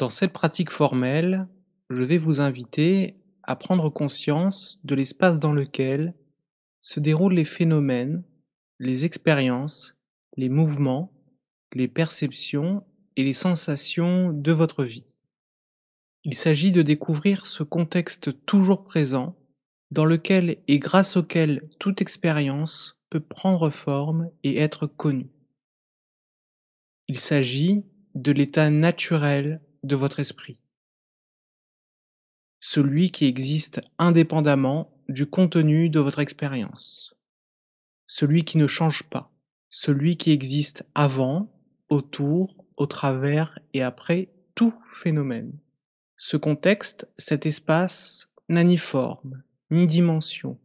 Dans cette pratique formelle, je vais vous inviter à prendre conscience de l'espace dans lequel se déroulent les phénomènes, les expériences, les mouvements, les perceptions et les sensations de votre vie. Il s'agit de découvrir ce contexte toujours présent dans lequel et grâce auquel toute expérience peut prendre forme et être connue. Il s'agit de l'état naturel de votre esprit, celui qui existe indépendamment du contenu de votre expérience, celui qui ne change pas, celui qui existe avant, autour, au travers et après tout phénomène. Ce contexte, cet espace, n'a ni forme, ni dimension,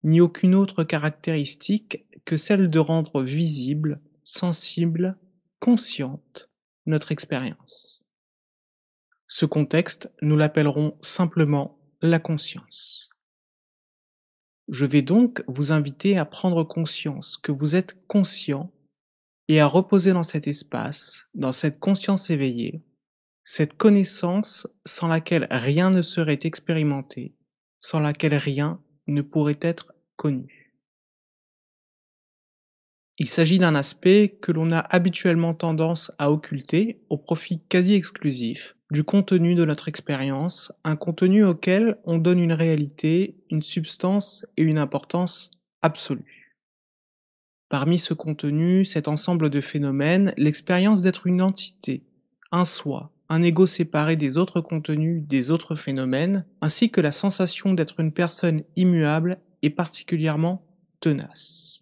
ni aucune autre caractéristique que celle de rendre visible, sensible, consciente notre expérience. Ce contexte, nous l'appellerons simplement la conscience. Je vais donc vous inviter à prendre conscience que vous êtes conscient et à reposer dans cet espace, dans cette conscience éveillée, cette connaissance sans laquelle rien ne serait expérimenté, sans laquelle rien ne pourrait être connu. Il s'agit d'un aspect que l'on a habituellement tendance à occulter au profit quasi exclusif du contenu de notre expérience, un contenu auquel on donne une réalité, une substance et une importance absolue. Parmi ce contenu, cet ensemble de phénomènes, l'expérience d'être une entité, un soi, un ego séparé des autres contenus, des autres phénomènes, ainsi que la sensation d'être une personne immuable est particulièrement tenace.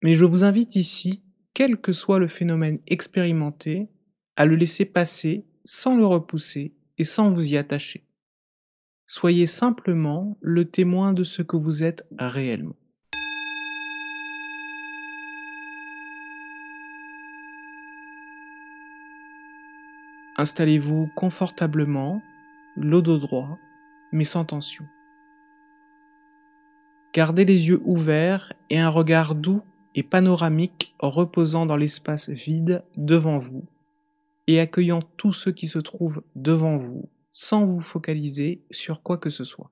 Mais je vous invite ici, quel que soit le phénomène expérimenté, à le laisser passer sans le repousser et sans vous y attacher. Soyez simplement le témoin de ce que vous êtes réellement. Installez-vous confortablement, le dos droit, mais sans tension. Gardez les yeux ouverts et un regard doux et panoramique reposant dans l'espace vide devant vous et accueillant tout ce qui se trouve devant vous sans vous focaliser sur quoi que ce soit.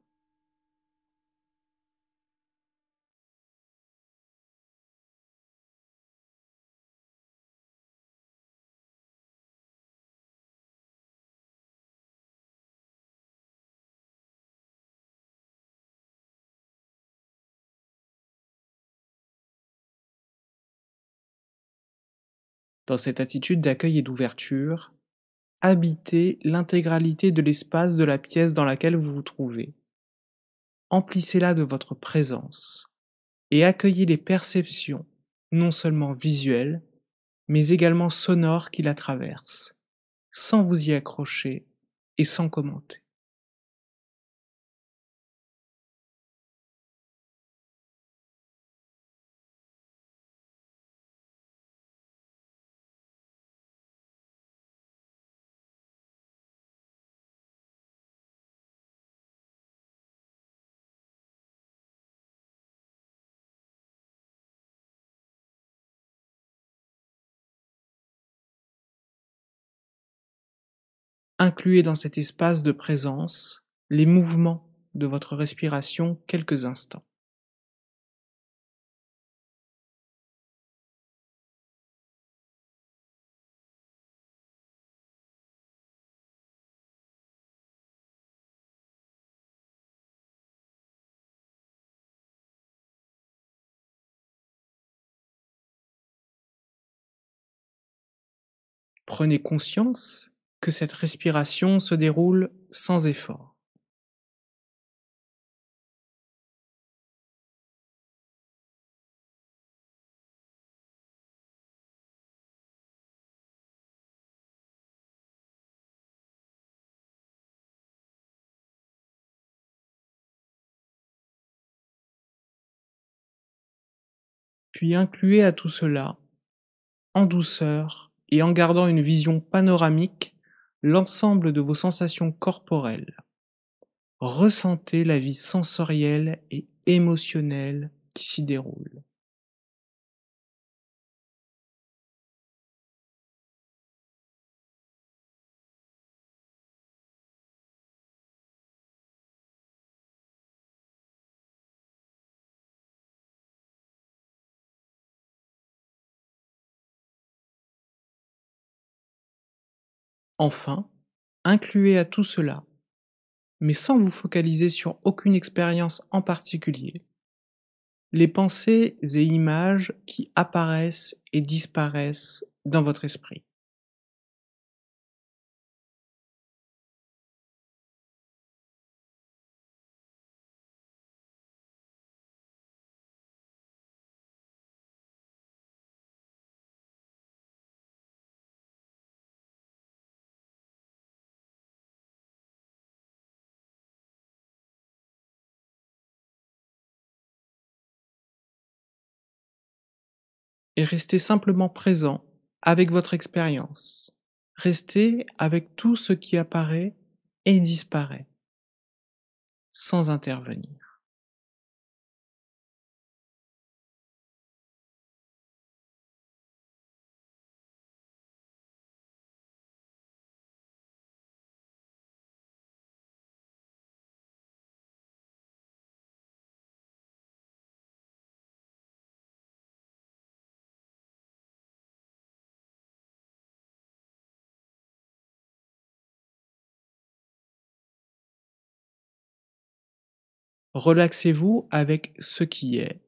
Dans cette attitude d'accueil et d'ouverture, habitez l'intégralité de l'espace de la pièce dans laquelle vous vous trouvez. Emplissez-la de votre présence et accueillez les perceptions, non seulement visuelles, mais également sonores qui la traversent, sans vous y accrocher et sans commenter. Incluez dans cet espace de présence les mouvements de votre respiration quelques instants. Prenez conscience que cette respiration se déroule sans effort. Puis incluez à tout cela, en douceur et en gardant une vision panoramique, l'ensemble de vos sensations corporelles. Ressentez la vie sensorielle et émotionnelle qui s'y déroule. Enfin, incluez à tout cela, mais sans vous focaliser sur aucune expérience en particulier, les pensées et images qui apparaissent et disparaissent dans votre esprit. Et restez simplement présent avec votre expérience. Restez avec tout ce qui apparaît et disparaît, sans intervenir. Relaxez-vous avec ce qui est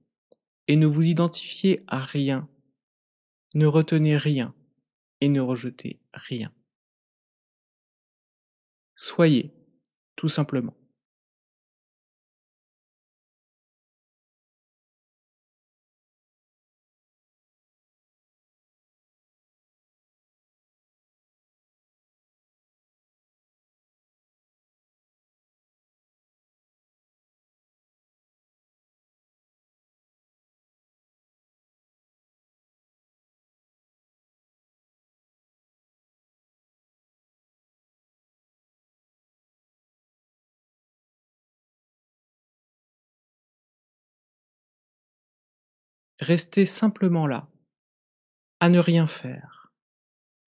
et ne vous identifiez à rien. Ne retenez rien et ne rejetez rien. Soyez, tout simplement. Restez simplement là, à ne rien faire,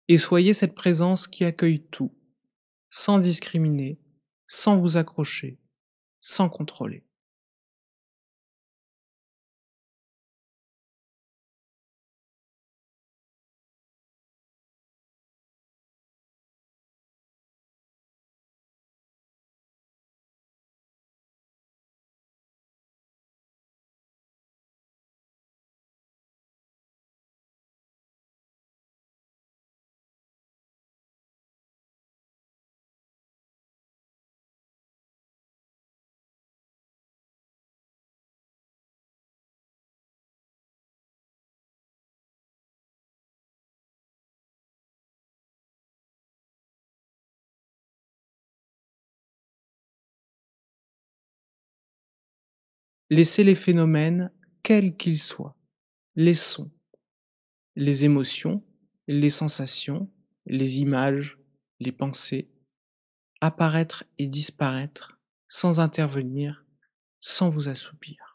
et soyez cette présence qui accueille tout, sans discriminer, sans vous accrocher, sans contrôler. Laissez les phénomènes, quels qu'ils soient, les sons, les émotions, les sensations, les images, les pensées, apparaître et disparaître sans intervenir, sans vous assoupir.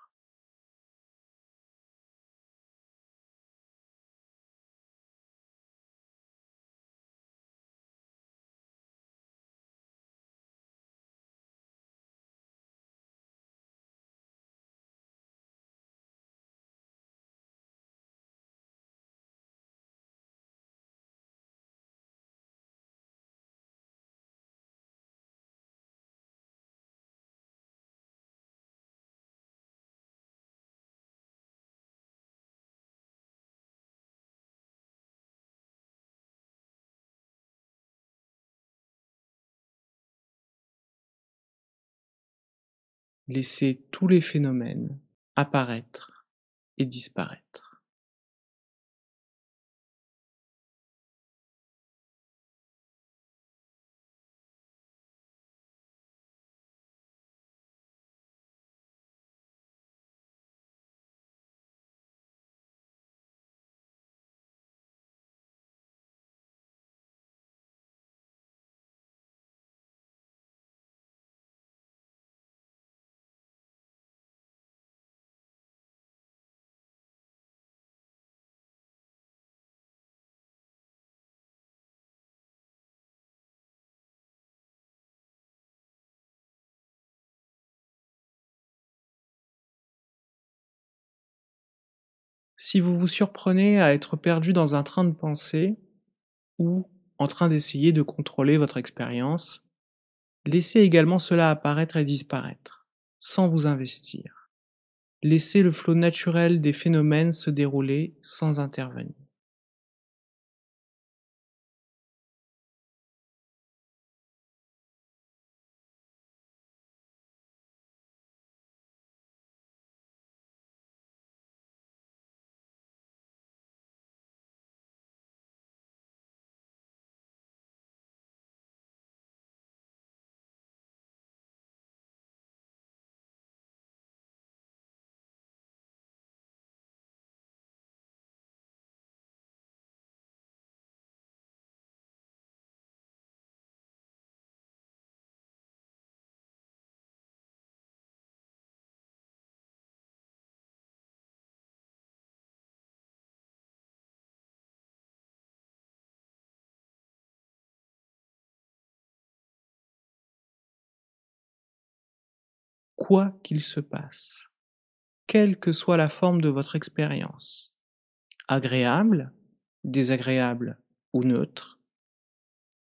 Laissez tous les phénomènes apparaître et disparaître. Si vous vous surprenez à être perdu dans un train de pensée ou en train d'essayer de contrôler votre expérience, laissez également cela apparaître et disparaître, sans vous investir. Laissez le flot naturel des phénomènes se dérouler sans intervenir. Quoi qu'il se passe, quelle que soit la forme de votre expérience, agréable, désagréable ou neutre,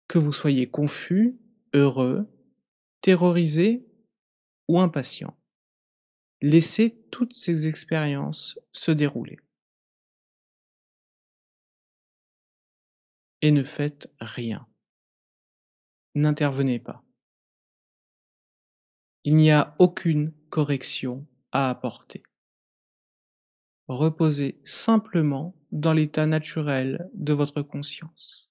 que vous soyez confus, heureux, terrorisé ou impatient, laissez toutes ces expériences se dérouler et ne faites rien. N'intervenez pas. Il n'y a aucune correction à apporter. Reposez simplement dans l'état naturel de votre conscience.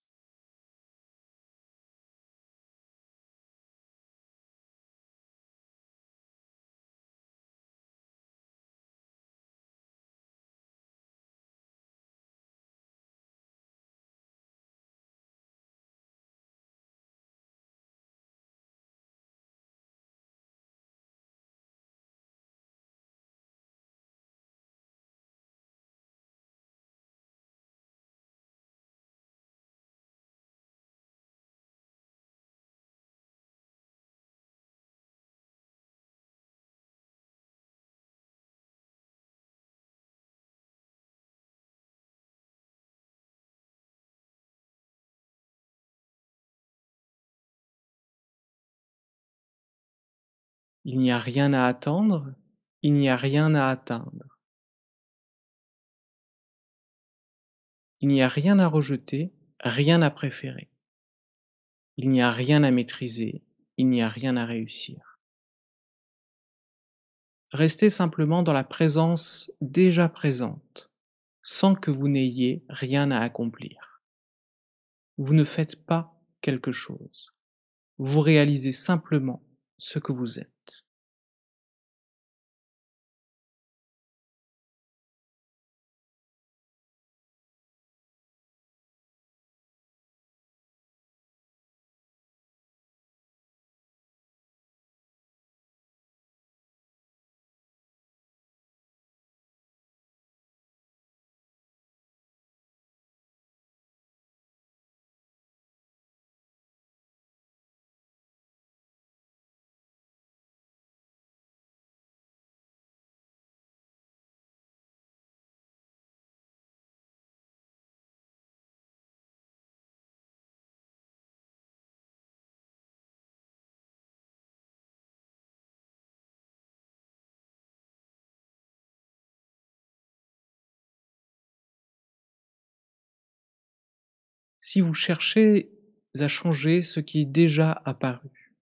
Il n'y a rien à attendre, il n'y a rien à atteindre. Il n'y a rien à rejeter, rien à préférer. Il n'y a rien à maîtriser, il n'y a rien à réussir. Restez simplement dans la présence déjà présente, sans que vous n'ayez rien à accomplir. Vous ne faites pas quelque chose. Vous réalisez simplement ce que vous êtes. Si vous cherchez à changer ce qui est déjà apparu,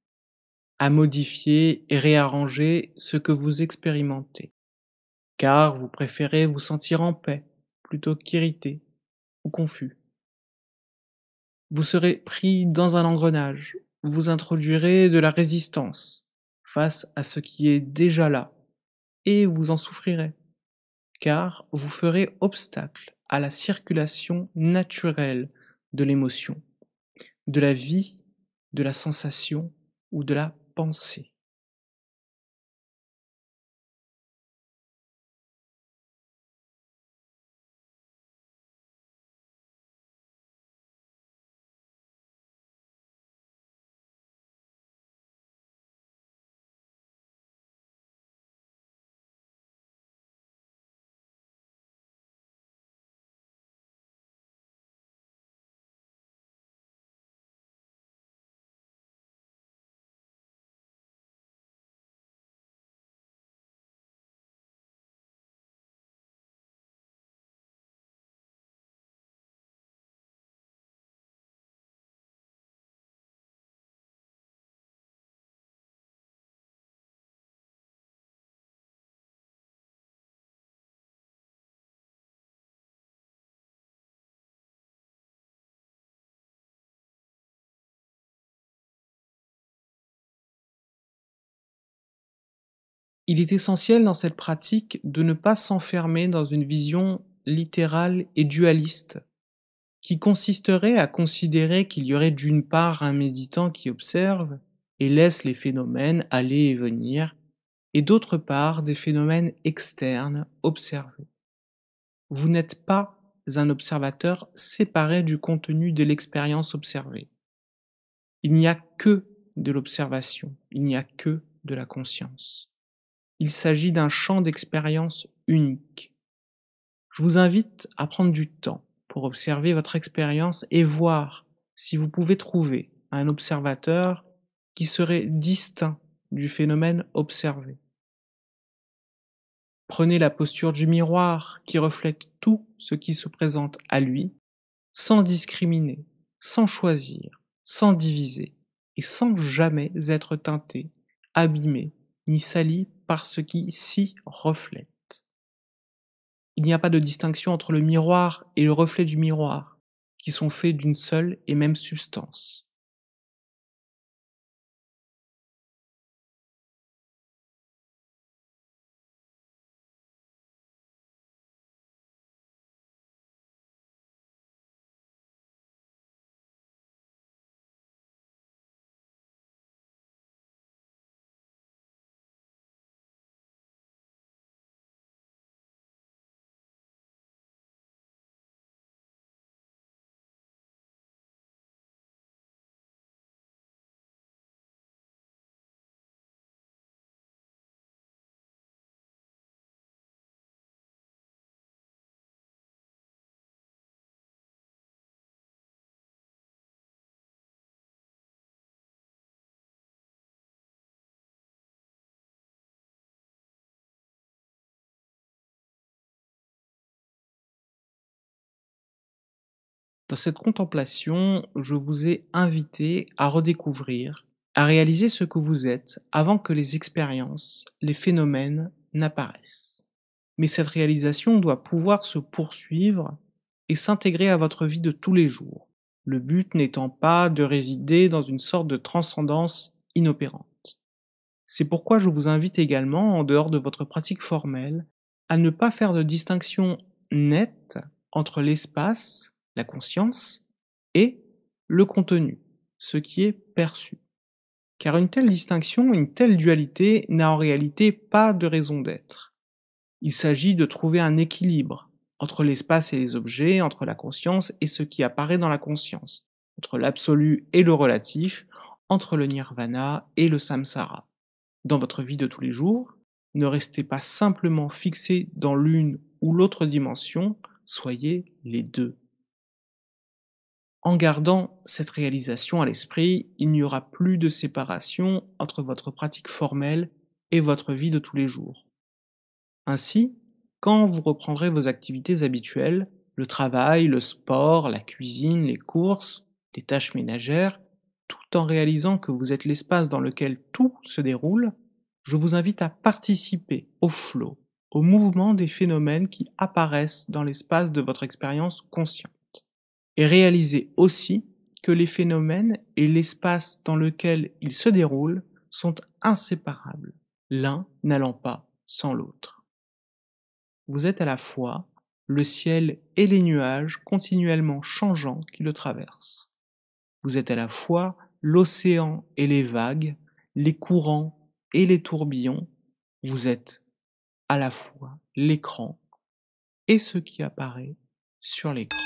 à modifier et réarranger ce que vous expérimentez, car vous préférez vous sentir en paix plutôt qu'irrité ou confus. Vous serez pris dans un engrenage, vous introduirez de la résistance face à ce qui est déjà là, et vous en souffrirez, car vous ferez obstacle à la circulation naturelle de l'émotion, de la vie, de la sensation ou de la pensée. Il est essentiel dans cette pratique de ne pas s'enfermer dans une vision littérale et dualiste, qui consisterait à considérer qu'il y aurait d'une part un méditant qui observe et laisse les phénomènes aller et venir, et d'autre part des phénomènes externes observés. Vous n'êtes pas un observateur séparé du contenu de l'expérience observée. Il n'y a que de l'observation, il n'y a que de la conscience. Il s'agit d'un champ d'expérience unique. Je vous invite à prendre du temps pour observer votre expérience et voir si vous pouvez trouver un observateur qui serait distinct du phénomène observé. Prenez la posture du miroir qui reflète tout ce qui se présente à lui, sans discriminer, sans choisir, sans diviser, et sans jamais être teinté, abîmé, ni sali par ce qui s'y reflète. Il n'y a pas de distinction entre le miroir et le reflet du miroir, qui sont faits d'une seule et même substance. Dans cette contemplation, je vous ai invité à redécouvrir, à réaliser ce que vous êtes avant que les expériences, les phénomènes n'apparaissent. Mais cette réalisation doit pouvoir se poursuivre et s'intégrer à votre vie de tous les jours, le but n'étant pas de résider dans une sorte de transcendance inopérante. C'est pourquoi je vous invite également, en dehors de votre pratique formelle, à ne pas faire de distinction nette entre l'espace, la conscience, et le contenu, ce qui est perçu. Car une telle distinction, une telle dualité n'a en réalité pas de raison d'être. Il s'agit de trouver un équilibre entre l'espace et les objets, entre la conscience et ce qui apparaît dans la conscience, entre l'absolu et le relatif, entre le nirvana et le samsara. Dans votre vie de tous les jours, ne restez pas simplement fixé dans l'une ou l'autre dimension, soyez les deux. En gardant cette réalisation à l'esprit, il n'y aura plus de séparation entre votre pratique formelle et votre vie de tous les jours. Ainsi, quand vous reprendrez vos activités habituelles, le travail, le sport, la cuisine, les courses, les tâches ménagères, tout en réalisant que vous êtes l'espace dans lequel tout se déroule, je vous invite à participer au flow, au mouvement des phénomènes qui apparaissent dans l'espace de votre expérience consciente. Et réalisez aussi que les phénomènes et l'espace dans lequel ils se déroulent sont inséparables, l'un n'allant pas sans l'autre. Vous êtes à la fois le ciel et les nuages continuellement changeants qui le traversent. Vous êtes à la fois l'océan et les vagues, les courants et les tourbillons. Vous êtes à la fois l'écran et ce qui apparaît sur l'écran.